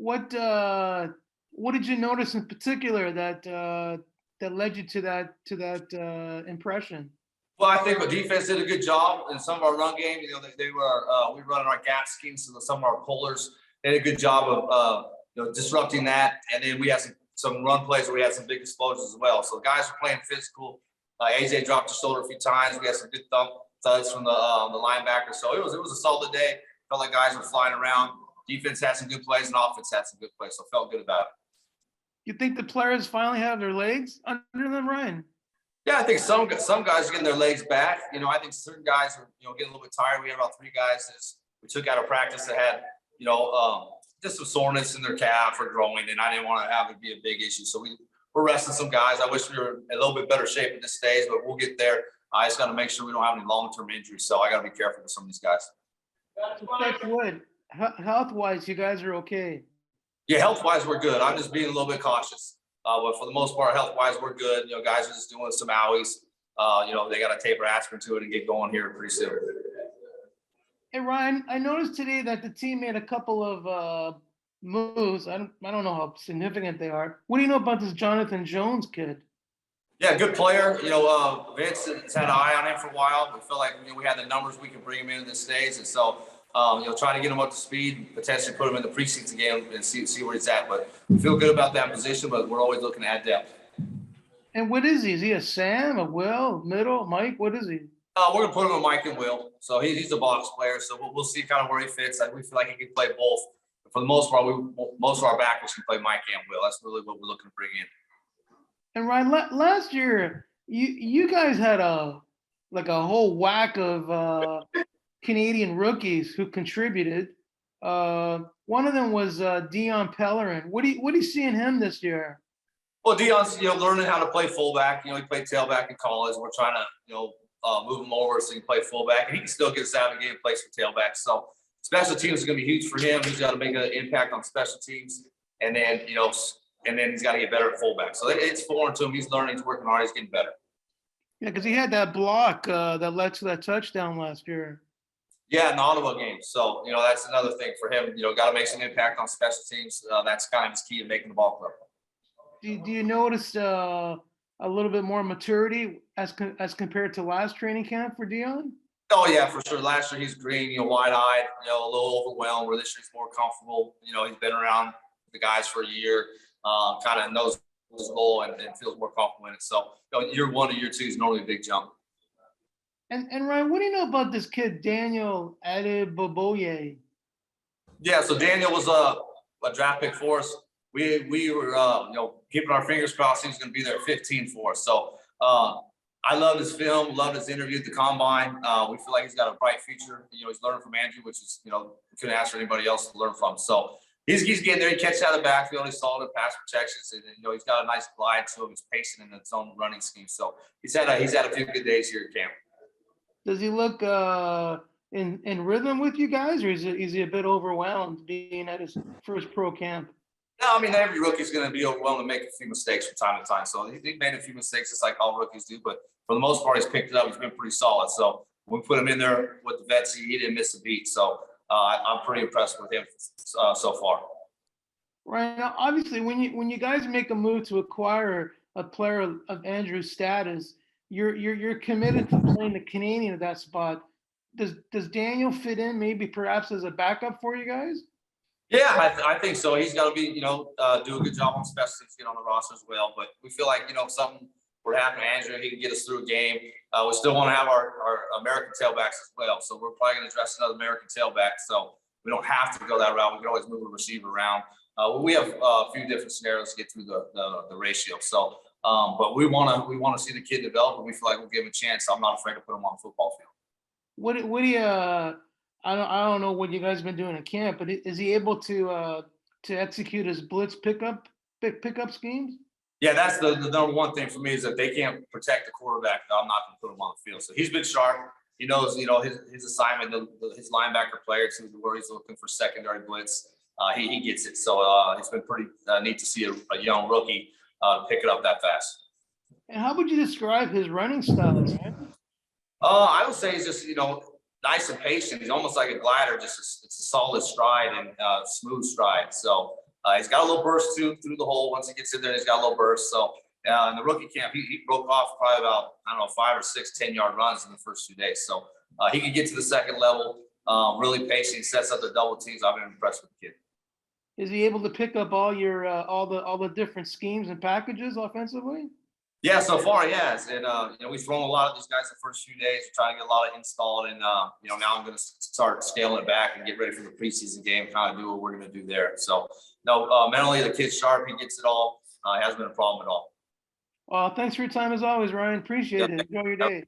what did you notice in particular that led you to that impression? Well, I think the defense did a good job in some of our run game. They were we run our gap schemes, so some of our pullers did a good job of disrupting that. And then we had some run plays where we had some big explosions as well. So the guys were playing physical. AJ dropped his shoulder a few times. We had some good thuds from the linebacker. So it was a solid day. Felt like guys were flying around. Defense had some good plays, and offense had some good plays. So felt good about it. You think the players finally have their legs under them, Ryan? Yeah, I think some guys are getting their legs back. I think certain guys are getting a little bit tired. We had about 3 guys that we took out of practice that had just some soreness in their calf or growing, and I didn't want to have it be a big issue. So we're resting some guys. I wish we were in a little bit better shape at this stage, but we'll get there. I just got to make sure we don't have any long-term injuries. So I got to be careful with some of these guys. Touch wood. Health-wise, you guys are okay. Yeah, health-wise, we're good. I'm just being a little bit cautious. But for the most part, health-wise, we're good. Guys are just doing some owies. They got to taper aspirin to it and get going here pretty soon. Hey, Ryan, I noticed today that the team made a couple of moves. I don't know how significant they are. What do you know about this Jonathan Jones kid? Yeah, good player. Vince has had an eye on him for a while. We feel like we had the numbers we can bring him into this stage, and so trying to get him up to speed, potentially put him in the preseason game and see where he's at. But we feel good about that position, but we're always looking to add depth. And what is he? Is he a Sam, a Will, middle, Mike? What is he? We're gonna put him with Mike and Will. So he's a box player. So we'll see kind of where he fits. We feel like he can play both. But for the most part, most of our backers can play Mike and Will. That's really what we're looking to bring in. And Ryan, last year you guys had a whole whack of Canadian rookies who contributed. One of them was Dion Pellerin. What do you see in him this year? Well, Dion's learning how to play fullback. He played tailback in college. We're trying to move him over so he can play fullback, and he can still get us out of the game and play some tailback. So special teams is going to be huge for him. He's got to make an impact on special teams, and then he's got to get better at fullback. So it's foreign to him. He's learning. He's working hard. He's getting better. Yeah, because he had that block that led to that touchdown last year. Yeah, in the Ottawa game. So, that's another thing for him. Got to make some impact on special teams. That's kind of his key to making the ball club. Do you notice a little bit more maturity as compared to last training camp for Dion? Oh, yeah, for sure. Last year he's green, wide-eyed, a little overwhelmed, where this year he's more comfortable. He's been around the guys for a year, kind of knows his role and feels more comfortable in it. So, year 1 to year 2 is normally a big jump. And Ryan, what do you know about this kid, Daniel Adeboboye? Yeah, so Daniel was a draft pick for us. We were keeping our fingers crossed he was going to be there at 15 for us. So I loved his film, loved his interview at the combine. We feel like he's got a bright future. He's learning from Andrew, which is we couldn't ask for anybody else to learn from. So he's getting there. He catches out of the backfield. He's solid in pass protections, and he's got a nice glide to him. He's patient in his own running scheme. So he's had a few good days here at camp. Does he look in rhythm with you guys, or is he a bit overwhelmed being at his first pro camp? No, I mean, every rookie's going to be overwhelmed and make a few mistakes from time to time. So he made a few mistakes, just like all rookies do. But for the most part, he's picked it up. He's been pretty solid. So when we put him in there with the vets, he didn't miss a beat. So I'm pretty impressed with him so far. Right now, obviously, when you guys make a move to acquire a player of Andrew's status, you're committed to playing the Canadian at that spot. Does Daniel fit in maybe perhaps as a backup for you guys? Yeah, I think so. He's got to be, do a good job on special teams, get on the roster as well. But we feel like, if something were to happen to Andrew, he can get us through a game. We still want to have our American tailbacks as well. So we're probably going to dress another American tailback. So we don't have to go that route. We can always move a receiver around. We have a few different scenarios to get through the ratio. So, but we want to see the kid develop, and we feel like we'll give him a chance. I'm not afraid to put him on the football field. What do you? I don't know what you guys have been doing at camp, but is he able to execute his blitz pickup schemes? Yeah, that's the number one thing for me is that they can't protect the quarterback. I'm not going to put him on the field. So he's been sharp. He knows, his assignment, his linebacker player, where he's looking for secondary blitz. He gets it. So it's been pretty neat to see a young rookie pick it up that fast. And how would you describe his running style, man? I would say he's just, nice and patient. He's almost like a glider. It's a solid stride and smooth stride. So He's got a little burst through the hole. Once he gets in there, he's got a little burst. So in the rookie camp, he broke off probably about, I don't know, 5 or 6 10-yard runs in the first 2 days. So he could get to the second level, really patient. He sets up the double teams. I've been impressed with the kid. Is he able to pick up all your all the different schemes and packages offensively? Yeah, so far, yes. And, we've thrown a lot of these guys the first few days. We're trying to get a lot of installed. And, now I'm going to start scaling it back and get ready for the preseason game, kind of do what we're going to do there. So, no, mentally, the kid's sharp. He gets it all. It hasn't been a problem at all. Well, thanks for your time as always, Ryan. Appreciate it. Enjoy your day.